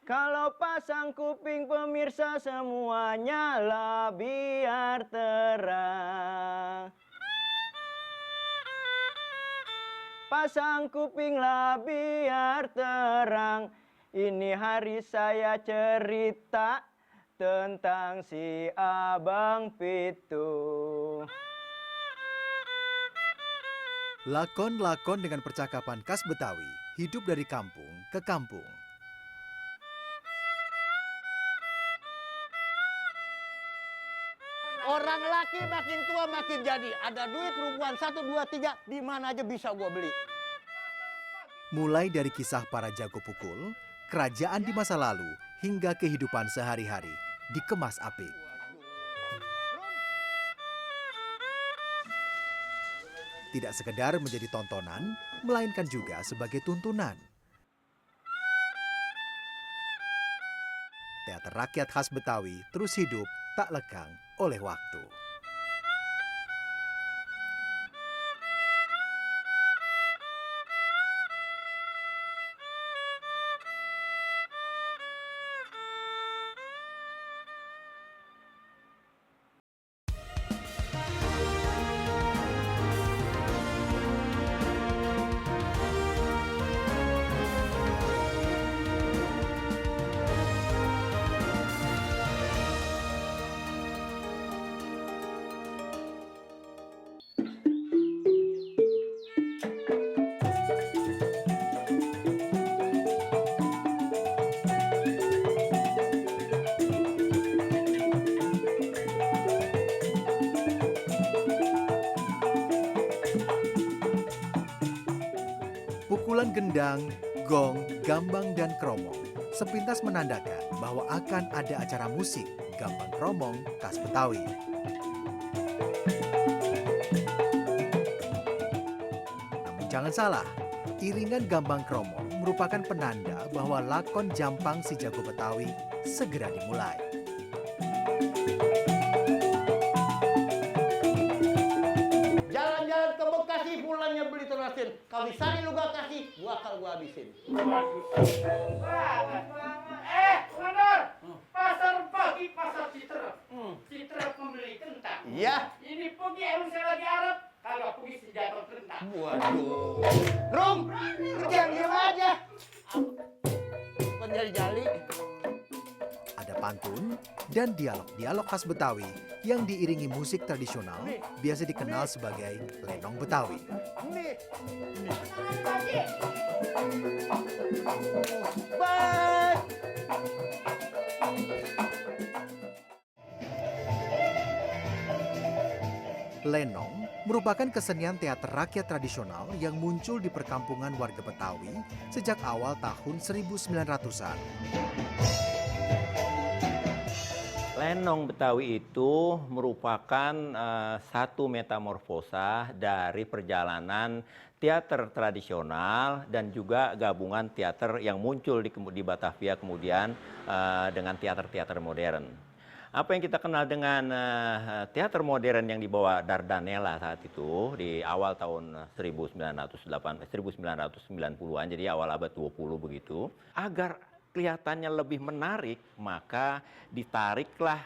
Kalau pasang kuping pemirsa semuanya lah biar terang. Pasang kuping lah biar terang. Ini hari saya cerita tentang si Abang Pitu. Lakon-lakon dengan percakapan khas Betawi hidup dari kampung ke kampung. Orang laki makin tua makin jadi. Ada duit rubuhan 1, 2, 3. Di mana aja bisa gua beli. Mulai dari kisah para jago pukul, kerajaan di masa lalu, hingga kehidupan sehari-hari dikemas apik. Tidak sekedar menjadi tontonan, melainkan juga sebagai tuntunan. Teater rakyat khas Betawi terus hidup tak lekang oleh waktu. Pukulan gendang, gong, gambang, dan kromong sepintas menandakan bahwa akan ada acara musik gambang kromong khas Betawi. Namun jangan salah, iringan gambang kromong merupakan penanda bahwa lakon Jampang si Jago Betawi segera dimulai. Jalan-jalan ke Bekasi pulangnya beli telur asin. Kalisari lu gak kasih, gua akal gua habisin. Komandan! Pasar pagi, pasar Citra. Citra membeli kentang. Iya. Ini pergi emang saya lagi Arab. Kalau pergi senjata kentang. Waduh. Rum, lu jangan diem aja. Bukan jali-jali. Ada pantun dan dialog-dialog khas Betawi yang diiringi musik tradisional biasa dikenal sebagai lenong Betawi. Nih. Bye. Lenong merupakan kesenian teater rakyat tradisional yang muncul di perkampungan warga Betawi sejak awal tahun 1900-an. Lenong Betawi itu merupakan satu metamorfosa dari perjalanan teater tradisional dan juga gabungan teater yang muncul di Batavia kemudian dengan teater-teater modern. Apa yang kita kenal dengan teater modern yang dibawa Dardanella saat itu di awal tahun 1990-an, jadi awal abad 20 begitu, agar kelihatannya lebih menarik, maka ditariklah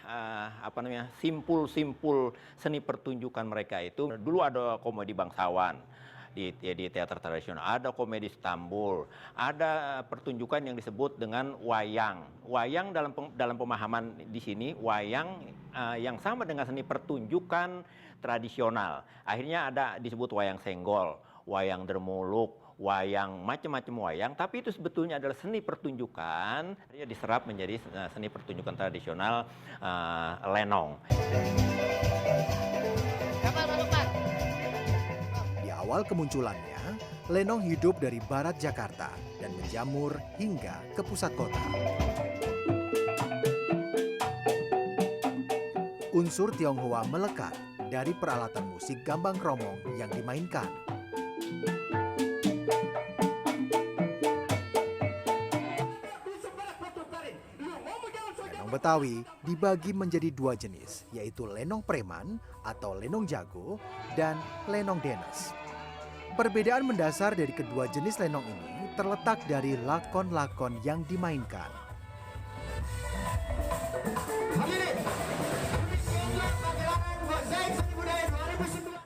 simpul-simpul seni pertunjukan mereka itu. Dulu ada komedi bangsawan di teater tradisional, ada komedi Istanbul, ada pertunjukan yang disebut dengan wayang. Wayang dalam pemahaman di sini, wayang yang sama dengan seni pertunjukan tradisional. Akhirnya ada disebut wayang senggol, wayang dermuluk, wayang, macam-macam wayang, tapi itu sebetulnya adalah seni pertunjukan, dia diserap menjadi seni pertunjukan tradisional lenong. Di awal kemunculannya, lenong hidup dari barat Jakarta dan menjamur hingga ke pusat kota. Unsur Tionghoa melekat dari peralatan musik gambang kromong yang dimainkan. Lenong Betawi dibagi menjadi dua jenis, yaitu lenong preman atau lenong jago dan lenong denes. Perbedaan mendasar dari kedua jenis lenong ini terletak dari lakon-lakon yang dimainkan.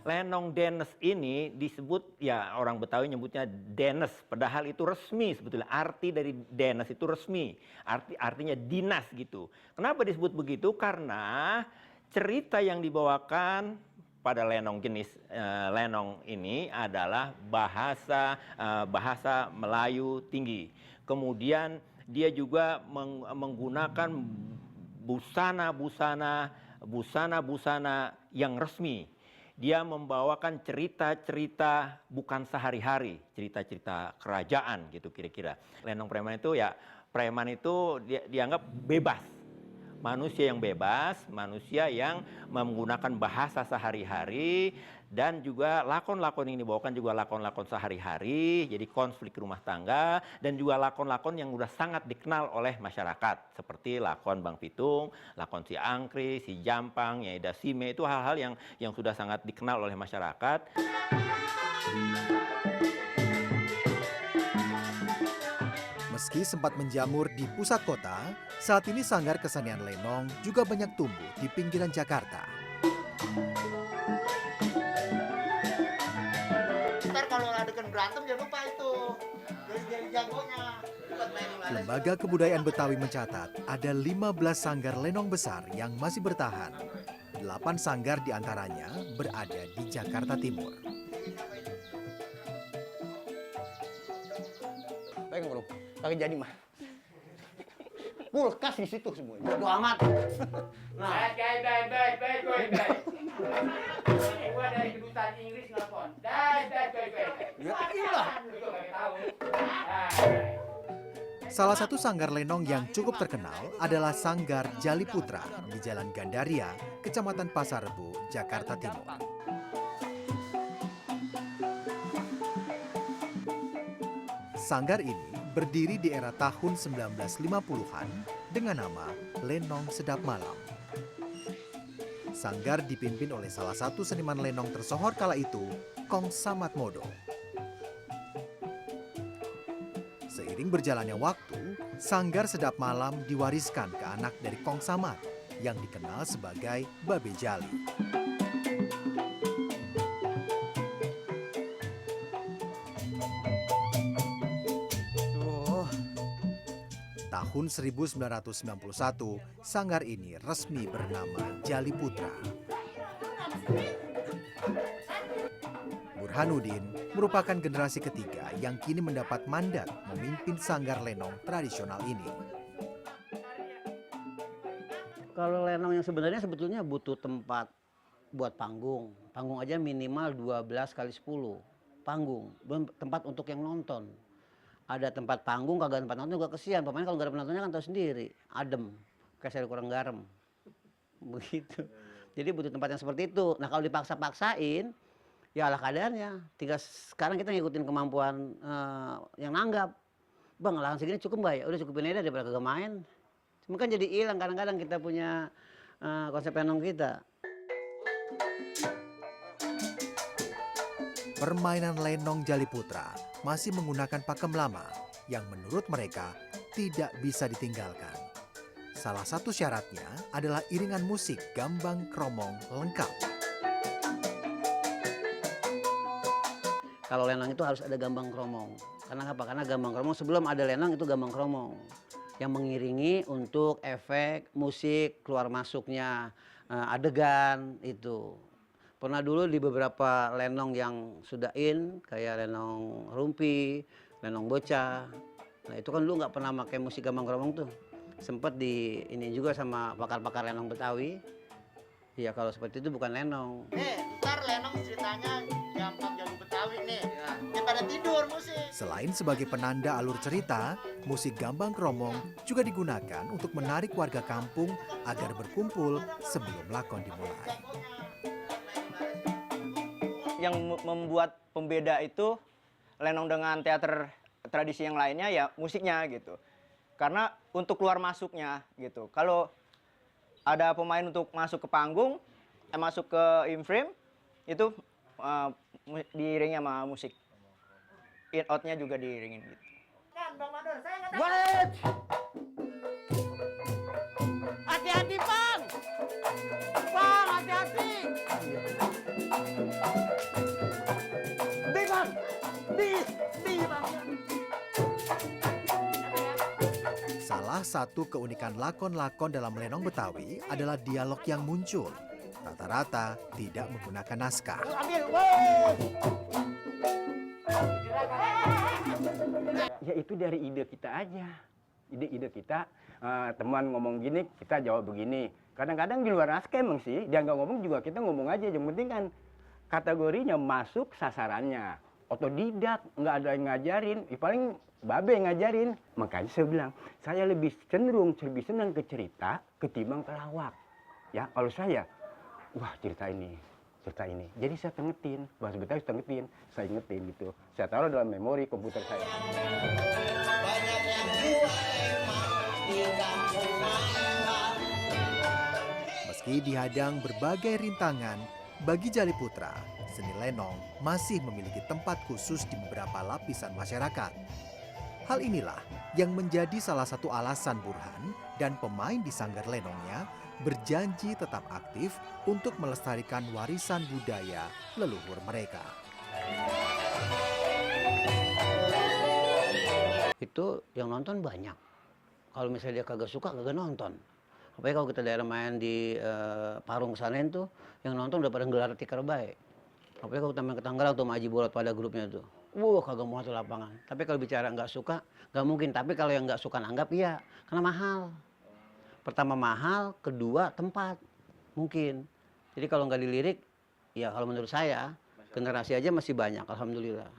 Lenong Denes ini disebut, ya orang Betawi nyebutnya Denes, padahal itu resmi sebetulnya. Arti dari Denes itu resmi, artinya dinas gitu. Kenapa disebut begitu? Karena cerita yang dibawakan pada lenong jenis lenong ini adalah bahasa Melayu tinggi. Kemudian dia juga menggunakan busana yang resmi. Dia membawakan cerita-cerita bukan sehari-hari, cerita-cerita kerajaan gitu kira-kira. Lenong preman itu ya, preman itu dianggap bebas. Manusia yang bebas, manusia yang menggunakan bahasa sehari-hari, dan juga lakon-lakon yang dibawakan juga lakon-lakon sehari-hari, jadi konflik rumah tangga, dan juga lakon-lakon yang sudah sangat dikenal oleh masyarakat, seperti lakon Bang Pitung, lakon Si Angkri, Si Jampang, Nyai Dasime, itu hal-hal yang sudah sangat dikenal oleh masyarakat. Meski sempat menjamur di pusat kota, saat ini sanggar kesenian lenong juga banyak tumbuh di pinggiran Jakarta. Ntar kalau adegan berantem jangan lupa itu. Jadi jagonya. Lembaga Kebudayaan Betawi mencatat ada 15 sanggar lenong besar yang masih bertahan. 8 sanggar diantaranya berada di Jakarta Timur. Pegang bro, kagak jadi mah. Kulkas di situ semua. Bodo amat. Nah, baik. Ini gua dari kedutaan Inggris nelfon. Baik. Ya iyalah. Itu nggak tahu. Nah. Salah satu sanggar lenong yang cukup terkenal adalah Sanggar Jali Putra di Jalan Gandaria, Kecamatan Pasar Rebo, Jakarta Timur. Sanggar ini berdiri di era tahun 1950-an dengan nama Lenong Sedap Malam. Sanggar dipimpin oleh salah satu seniman lenong tersohor kala itu, Kong Samatmodo. Seiring berjalannya waktu, Sanggar Sedap Malam diwariskan ke anak dari Kong Samat yang dikenal sebagai Babe Jali. Tahun 1991, sanggar ini resmi bernama Jali Putra. Burhanuddin merupakan generasi ketiga yang kini mendapat mandat memimpin sanggar lenong tradisional ini. Kalau lenong yang sebenarnya sebetulnya butuh tempat buat panggung. Panggung aja minimal 12 kali 10 panggung. Belum tempat untuk yang nonton. Ada tempat panggung, kagak tempat nonton juga kesian. Pemain kalau nggak ada penontonnya kan tahu sendiri, adem, kayak saya kurang garam, begitu. Jadi butuh tempat yang seperti itu. Nah kalau dipaksa-paksain, ya ala kadarnya. Tinggal sekarang kita ngikutin kemampuan yang nanggap. Bang, lahan segini cukup nggak ya? Udah cukupin aja daripada kagak main. Cuma kan jadi hilang kadang-kadang kita punya konsep lenong kita. Permainan lenong Jali Putra masih menggunakan pakem lama yang menurut mereka tidak bisa ditinggalkan. Salah satu syaratnya adalah iringan musik gambang kromong lengkap. Kalau lenong itu harus ada gambang kromong. Karena apa? Karena gambang kromong sebelum ada lenong itu gambang kromong yang mengiringi untuk efek musik keluar masuknya adegan itu. Pernah dulu di beberapa lenong yang sudah in, kayak lenong rumpi, lenong bocah. Nah itu kan dulu nggak pernah pakai musik gambang kromong tuh. Sempet di ini juga sama pakar-pakar lenong Betawi. Ya kalau seperti itu bukan lenong. Ntar lenong ceritanya gampang jago Betawi nih. Ya pada tidur musik. Selain sebagai penanda alur cerita, musik gambang kromong juga digunakan untuk menarik warga kampung agar berkumpul sebelum lakon dimulai. Yang membuat pembeda itu lenong dengan teater tradisi yang lainnya ya musiknya gitu. Karena untuk keluar masuknya gitu. Kalau ada pemain untuk masuk ke panggung, masuk ke in-frame, itu diiringi sama musik. In out-nya juga diiringin gitu. Kan Bang Mador, saya nggak tahu. Wait! Hati-hati Bang. Bang, hati-hati. Salah satu keunikan lakon-lakon dalam lenong Betawi adalah dialog yang muncul. Rata-rata tidak menggunakan naskah. Ambil, woi! Ya itu dari ide kita aja. Ide-ide kita, teman ngomong gini, kita jawab begini. Kadang-kadang di luar naskah emang sih, dia nggak ngomong juga kita ngomong aja. Yang penting kan kategorinya masuk sasarannya. Otodidak, nggak ada yang ngajarin. Paling babe yang ngajarin. Makanya saya bilang, saya lebih cenderung, lebih senang ke cerita ketimbang ke lawak. Ya, kalau saya, wah cerita ini. Jadi saya tengetin, bahasa Betawi tengetin, saya ingetin gitu. Saya taruh dalam memori komputer saya. Meski dihadang berbagai rintangan, bagi Jali Putra, seni lenong masih memiliki tempat khusus di beberapa lapisan masyarakat. Hal inilah yang menjadi salah satu alasan Burhan dan pemain di sanggar lenongnya berjanji tetap aktif untuk melestarikan warisan budaya leluhur mereka. Itu yang nonton banyak. Kalau misalnya dia kagak suka, kagak nonton. Apalagi kalau kita daerah main di Parung Sanen tuh, yang nonton udah pada gelar tikar baik. Apalagi kalau kita main ke Tangerang tuh sama Haji Bolot pada grupnya tuh. Kagak mau tuh lapangan. Tapi kalau bicara nggak suka, nggak mungkin. Tapi kalau yang nggak suka nanggap, iya. Karena mahal. Pertama mahal, kedua tempat. Mungkin. Jadi kalau nggak dilirik, ya kalau menurut saya, generasi aja masih banyak, alhamdulillah.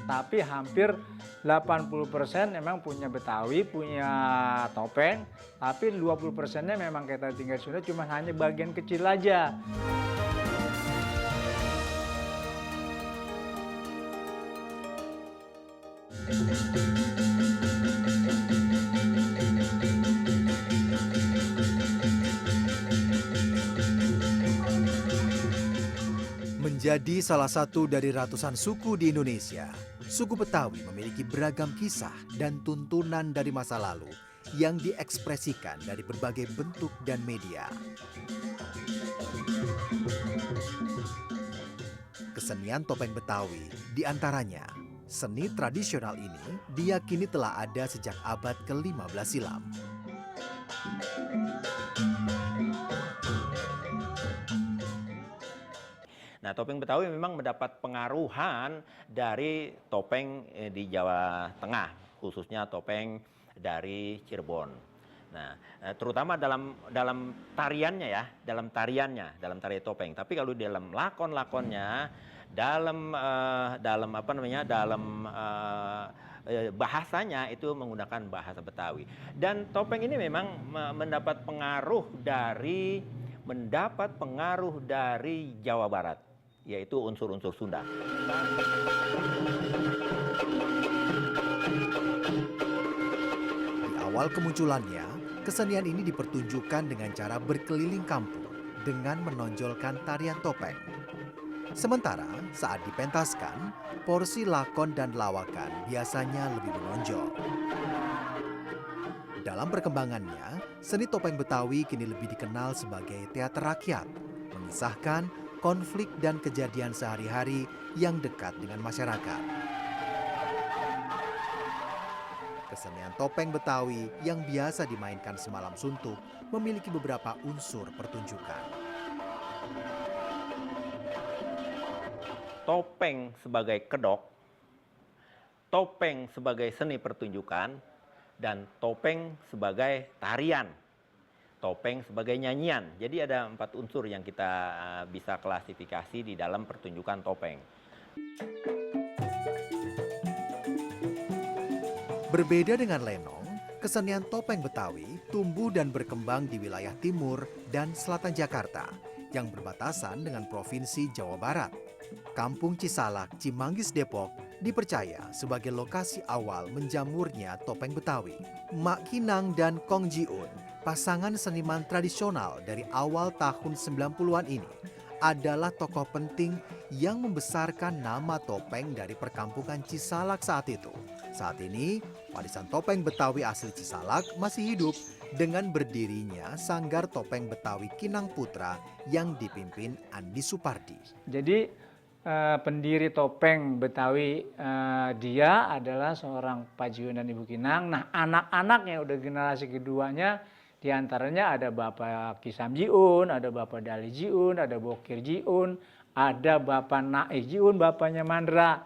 Tapi hampir 80% memang punya Betawi, punya topeng, tapi 20%-nya memang kita tinggal Sunda, cuma hanya bagian kecil aja. Menjadi salah satu dari ratusan suku di Indonesia, suku Betawi memiliki beragam kisah dan tuntunan dari masa lalu yang diekspresikan dari berbagai bentuk dan media. Kesenian topeng Betawi diantaranya, seni tradisional ini diyakini telah ada sejak abad ke-15 silam. Nah, topeng Betawi memang mendapat pengaruhan dari topeng di Jawa Tengah, khususnya topeng dari Cirebon. Nah, terutama dalam tariannya ya, dalam tarian topeng. Tapi kalau dalam lakon-lakonnya, dalam bahasanya itu menggunakan bahasa Betawi. Dan topeng ini memang mendapat pengaruh dari Jawa Barat, yaitu unsur-unsur Sunda. Di awal kemunculannya, kesenian ini dipertunjukkan dengan cara berkeliling kampung dengan menonjolkan tarian topeng. Sementara saat dipentaskan, porsi lakon dan lawakan biasanya lebih menonjol. Dalam perkembangannya, seni topeng Betawi kini lebih dikenal sebagai teater rakyat, mengisahkan konflik dan kejadian sehari-hari yang dekat dengan masyarakat. Kesenian topeng Betawi yang biasa dimainkan semalam suntuk memiliki beberapa unsur pertunjukan. Topeng sebagai kedok, topeng sebagai seni pertunjukan, dan topeng sebagai tarian, topeng sebagai nyanyian. Jadi ada 4 unsur yang kita bisa klasifikasi di dalam pertunjukan topeng. Berbeda dengan lenong, kesenian topeng Betawi tumbuh dan berkembang di wilayah timur dan selatan Jakarta yang berbatasan dengan Provinsi Jawa Barat. Kampung Cisalak, Cimanggis, Depok dipercaya sebagai lokasi awal menjamurnya topeng Betawi. Mak Kinang dan Kong Ji-un, pasangan seniman tradisional dari awal tahun 90-an ini, adalah tokoh penting yang membesarkan nama topeng dari perkampungan Cisalak saat itu. Saat ini, warisan topeng Betawi asli Cisalak masih hidup dengan berdirinya Sanggar Topeng Betawi Kinang Putra yang dipimpin Andi Supardi. Jadi pendiri topeng Betawi, dia adalah seorang Pak Jiun dan Ibu Kinang. Nah, anak-anaknya udah generasi keduanya, diantaranya ada Bapak Kisam Jiun, ada Bapak Dali Jiun, ada Bokir Jiun, ada Bapak Naih Jiun, bapaknya Mandra.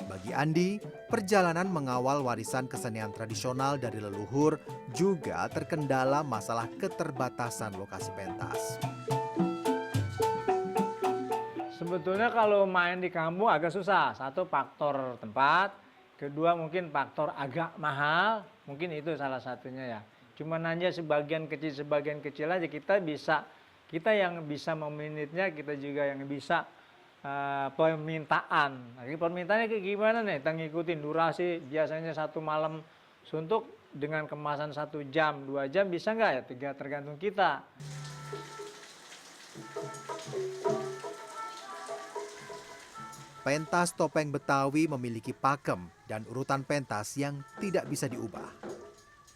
Bagi Andi, perjalanan mengawal warisan kesenian tradisional dari leluhur juga terkendala masalah keterbatasan lokasi pentas. Sebetulnya kalau main di kampung agak susah. Satu, faktor tempat. Kedua, mungkin faktor agak mahal. Mungkin itu salah satunya ya. Cuman hanya sebagian kecil aja kita yang bisa meminitnya, kita juga yang bisa permintaan. Nah, permintaannya kayak gimana nih? Kita ngikutin durasi, biasanya 1 malam suntuk dengan kemasan 1 jam, 2 jam bisa nggak ya? Tergantung kita. Pentas topeng Betawi memiliki pakem dan urutan pentas yang tidak bisa diubah.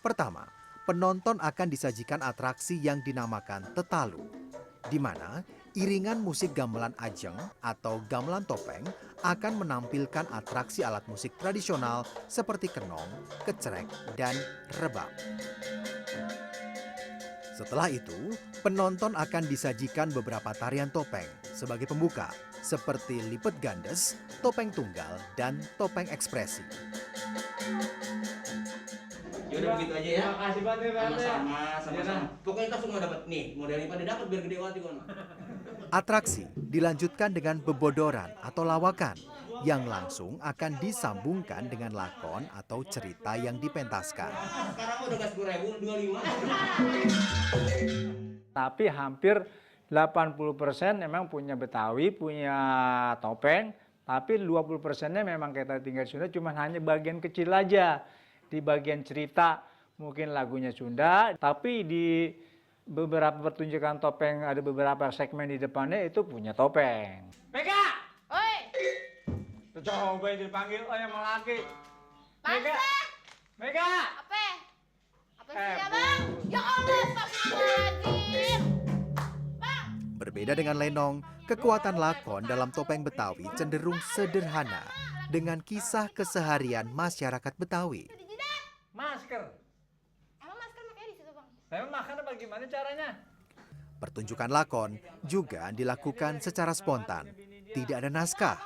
Pertama, penonton akan disajikan atraksi yang dinamakan tetalu, di mana iringan musik gamelan ajeng atau gamelan topeng akan menampilkan atraksi alat musik tradisional seperti kenong, kecrek, dan rebab. Setelah itu, penonton akan disajikan beberapa tarian topeng sebagai pembuka, seperti lipet gandes, topeng tunggal, dan topeng ekspresi. Yaudah begitu aja ya. Terima kasih banget ya, Pak. Sama-sama. Pokoknya kita semua dapat nih, modalnya pada dapat biar gede hati kan. Atraksi dilanjutkan dengan bebodoran atau lawakan yang langsung akan disambungkan dengan lakon atau cerita yang dipentaskan. Sekarang udah gas 10.000, 25. Tapi hampir 80% memang punya Betawi, punya topeng, tapi 20%-nya memang kita tinggal di Sunda, cuma hanya bagian kecil aja. Di bagian cerita mungkin lagunya Sunda, tapi di beberapa pertunjukan topeng ada beberapa segmen di depannya itu punya topeng. Mega! Oi, Coba dipanggil, oh yang mau laki. Mega! Masa? Mega! Apa? Apa sih ya, Bang? Ya Allah, astagfirullahaladzim. Bang! Berbeda dengan lenong, kekuatan lakon dalam topeng Betawi cenderung sederhana dengan kisah keseharian masyarakat Betawi. Masker. Emang masker makanya di situ, Bang? Saya makan apa gimana caranya? Pertunjukan lakon juga dilakukan secara spontan, tidak ada naskah.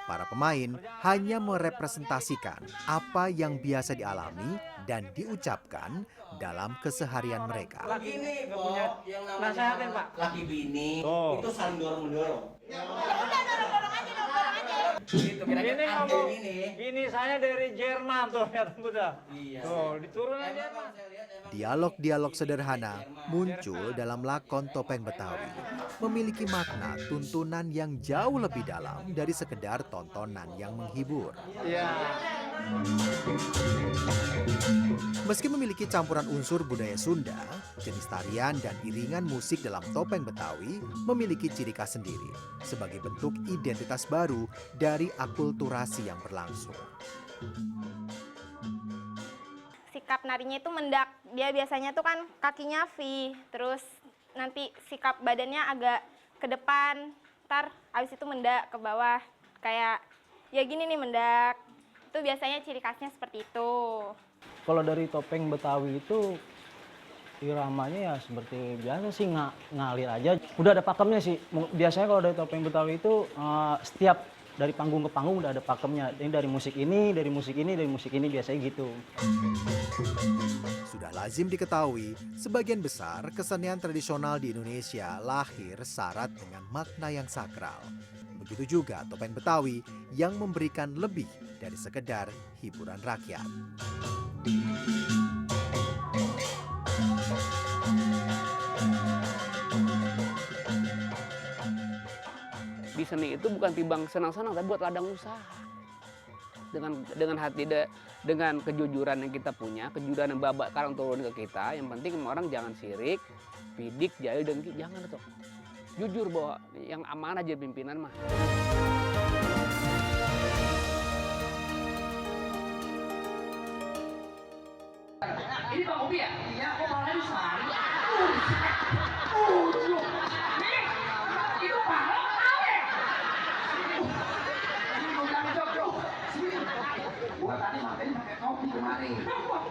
Para pemain hanya merepresentasikan apa yang biasa dialami dan diucapkan dalam keseharian mereka. Laki ini, Pok, yang Nasehatin, namanya Pak. laki bini, Oh. itu saling dorong-mendorong. Ya udah, dorong-dorong aja, dorong-dorong aja. Gitu, kira-kira Ini ada ngomong, ini. bini saya dari Jerman tuh, ya udah. Iya. Tuh, diturun aja, Pak. Dialog-dialog sederhana muncul dalam lakon topeng Betawi, memiliki makna tuntunan yang jauh lebih dalam dari sekedar tontonan yang menghibur. Iya. Meski memiliki campuran unsur budaya Sunda, jenis tarian dan iringan musik dalam topeng Betawi memiliki ciri khas sendiri sebagai bentuk identitas baru dari akulturasi yang berlangsung. Sikap narinya itu mendak. Dia biasanya tuh kan kakinya V, terus nanti sikap badannya agak ke depan, ntar abis itu mendak ke bawah. Kayak ya gini nih mendak. Itu biasanya ciri khasnya seperti itu. Kalau dari topeng Betawi itu iramanya ya seperti biasa sih, ngalir aja. Udah ada pakemnya sih. Biasanya kalau dari topeng Betawi itu setiap dari panggung ke panggung udah ada pakemnya. Ini dari musik ini, dari musik ini, dari musik ini, biasanya gitu. Sudah lazim diketahui, sebagian besar kesenian tradisional di Indonesia lahir syarat dengan makna yang sakral. Begitu juga topeng Betawi yang memberikan lebih dari sekedar hiburan rakyat. Di seni itu bukan timbang senang-senang, tapi buat ladang usaha. Dengan hati, dengan kejujuran yang kita punya, kejujuran yang Bapak sekarang turun ke kita, yang penting orang jangan sirik, pidik, jahil, dengki, jangan tuh. Jujur bahwa yang amanah jadi pimpinan mah. Ini Bang Ubi ya? Iya, kok malah di sana? Itu pala kawe. Gua tadi matanya pakai topi kemari.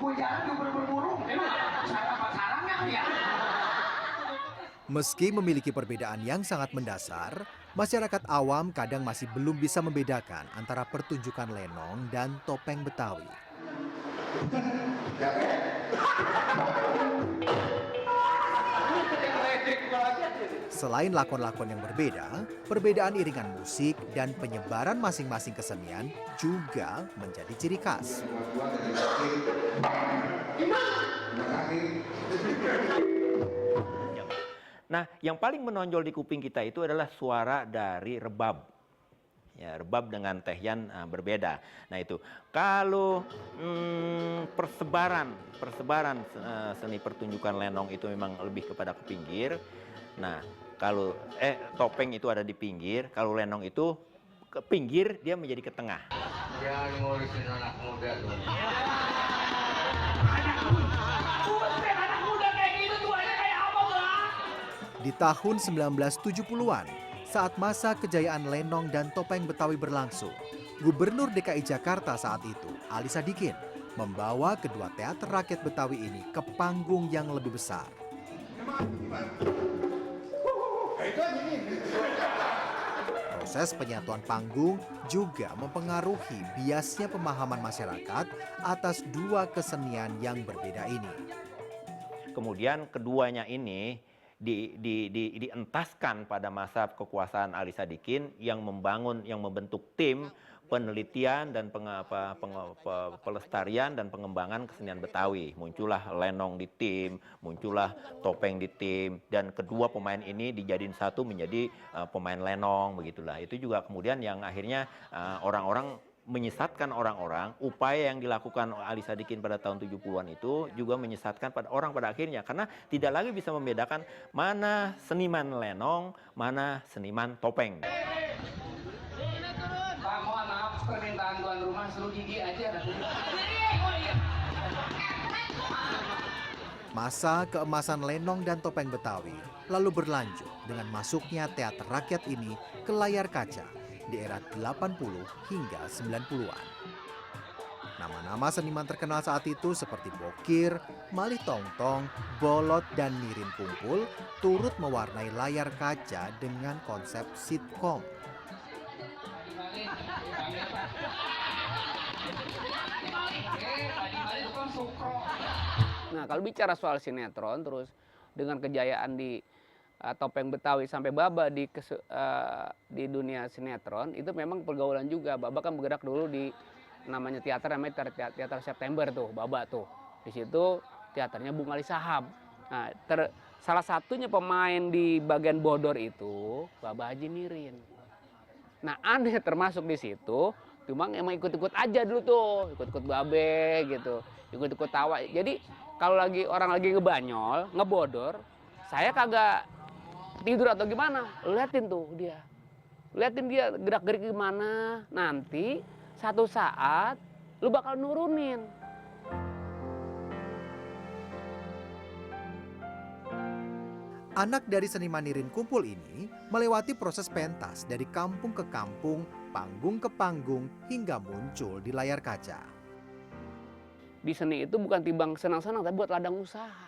Gua jalan tuh berburu. Emang cara pacarannya ya? Meski memiliki perbedaan yang sangat mendasar, masyarakat awam kadang masih belum bisa membedakan antara pertunjukan lenong dan topeng Betawi. Selain lakon-lakon yang berbeda, perbedaan iringan musik dan penyebaran masing-masing kesenian juga menjadi ciri khas. Nah, yang paling menonjol di kuping kita itu adalah suara dari rebab. Ya, rebab dengan tehyan berbeda. Nah itu, kalau persebaran seni pertunjukan lenong itu memang lebih kepada ke pinggir. Nah, kalau topeng itu ada di pinggir, kalau lenong itu ke pinggir dia menjadi ke tengah. Jangan ngurusin anak muda tuh. Anak muda kayak gitu tuanya kayak apa, Bang? Di tahun 1970-an, saat masa kejayaan lenong dan topeng Betawi berlangsung, Gubernur DKI Jakarta saat itu, Ali Sadikin, membawa kedua teater rakyat Betawi ini ke panggung yang lebih besar. Proses penyatuan panggung juga mempengaruhi biasnya pemahaman masyarakat atas dua kesenian yang berbeda ini. Kemudian keduanya ini dientaskan pada masa kekuasaan Ali Sadikin yang membentuk tim penelitian dan pelestarian dan pengembangan kesenian Betawi. Muncullah lenong di tim, muncullah topeng di tim, dan kedua pemain ini dijadiin satu menjadi pemain lenong, begitulah. Itu juga kemudian yang akhirnya orang-orang menyesatkan orang-orang. Upaya yang dilakukan Ali Sadikin pada tahun 70-an itu juga menyesatkan pada orang pada akhirnya, karena tidak lagi bisa membedakan mana seniman lenong, mana seniman topeng. Pak, mohon maaf, permintaan tuan rumah suruh gigi aja. Masa keemasan lenong dan topeng Betawi lalu berlanjut dengan masuknya teater rakyat ini ke layar kaca di era 80 hingga 90-an. Nama-nama seniman terkenal saat itu seperti Bokir, Malih Tongtong, Bolot, dan Nirin Kumpul turut mewarnai layar kaca dengan konsep sitkom. Nah, kalau bicara soal sinetron, terus dengan kejayaan di topeng Betawi sampai Baba di dunia sinetron, itu memang pergaulan juga. Baba kan bergerak dulu di namanya teater September tuh, Baba tuh. Di situ teaternya Bung Ali Sahab. Nah, salah satunya pemain di bagian bodor itu Baba Haji Mirin. Nah, aneh termasuk di situ, cuma emang ikut-ikut aja dulu tuh, ikut-ikut babe gitu, ikut-ikut tawa. Jadi kalau orang lagi ngebanyol, ngebodor, saya kagak tidur atau gimana, liatin tuh dia. Liatin dia gerak-gerik gimana, nanti satu saat lu bakal nurunin. Anak dari seniman Nirin Kumpul ini melewati proses pentas dari kampung ke kampung, panggung ke panggung, hingga muncul di layar kaca. Di seni itu bukan timbang senang-senang, tapi buat ladang usaha.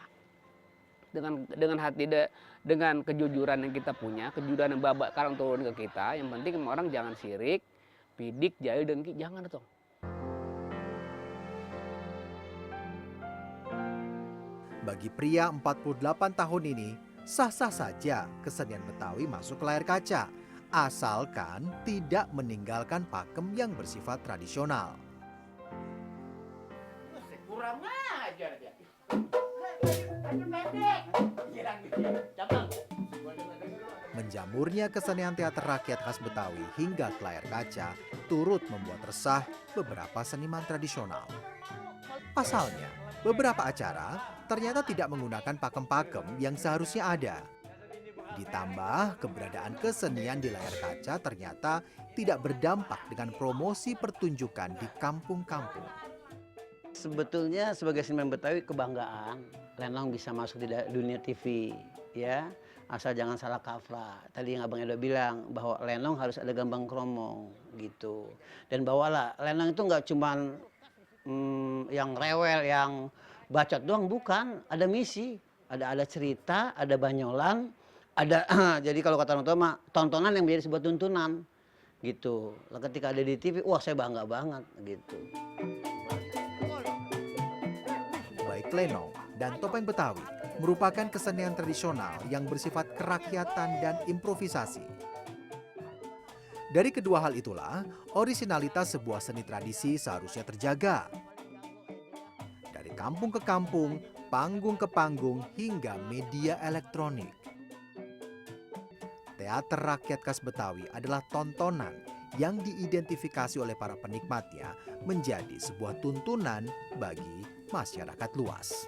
Dengan hati, dengan kejujuran yang kita punya, kejujuran yang Bapak sekarang turun ke kita, yang penting orang jangan sirik, pidik, jahil, dengki, jangan tuh. Bagi pria 48 tahun ini, sah-sah saja kesenian Betawi masuk ke layar kaca, asalkan tidak meninggalkan pakem yang bersifat tradisional. Kurang ajar dia. Menjamurnya kesenian teater rakyat khas Betawi hingga ke layar kaca turut membuat resah beberapa seniman tradisional. Pasalnya, beberapa acara ternyata tidak menggunakan pakem-pakem yang seharusnya ada. Ditambah, keberadaan kesenian di layar kaca ternyata tidak berdampak dengan promosi pertunjukan di kampung-kampung. Sebetulnya sebagai seniman Betawi kebanggaan Lenong bisa masuk di dunia TV ya. Asal jangan salah kaprah. Tadi yang Abang Edo bilang bahwa Lenong harus ada gambang kromong gitu. Dan bawalah Lenong itu nggak cuman yang rewel, yang bacot doang, bukan. Ada misi, ada cerita, ada banyolan, ada jadi kalau kata orang tua mah tontonan yang menjadi sebuah tuntunan gitu. Lah ketika ada di TV, wah saya bangga banget gitu. Baik lenong dan topeng Betawi merupakan kesenian tradisional yang bersifat kerakyatan dan improvisasi. Dari kedua hal itulah, orisinalitas sebuah seni tradisi seharusnya terjaga. Dari kampung ke kampung, panggung ke panggung, hingga media elektronik. Teater rakyat khas Betawi adalah tontonan yang diidentifikasi oleh para penikmatnya menjadi sebuah tuntunan bagi masyarakat luas.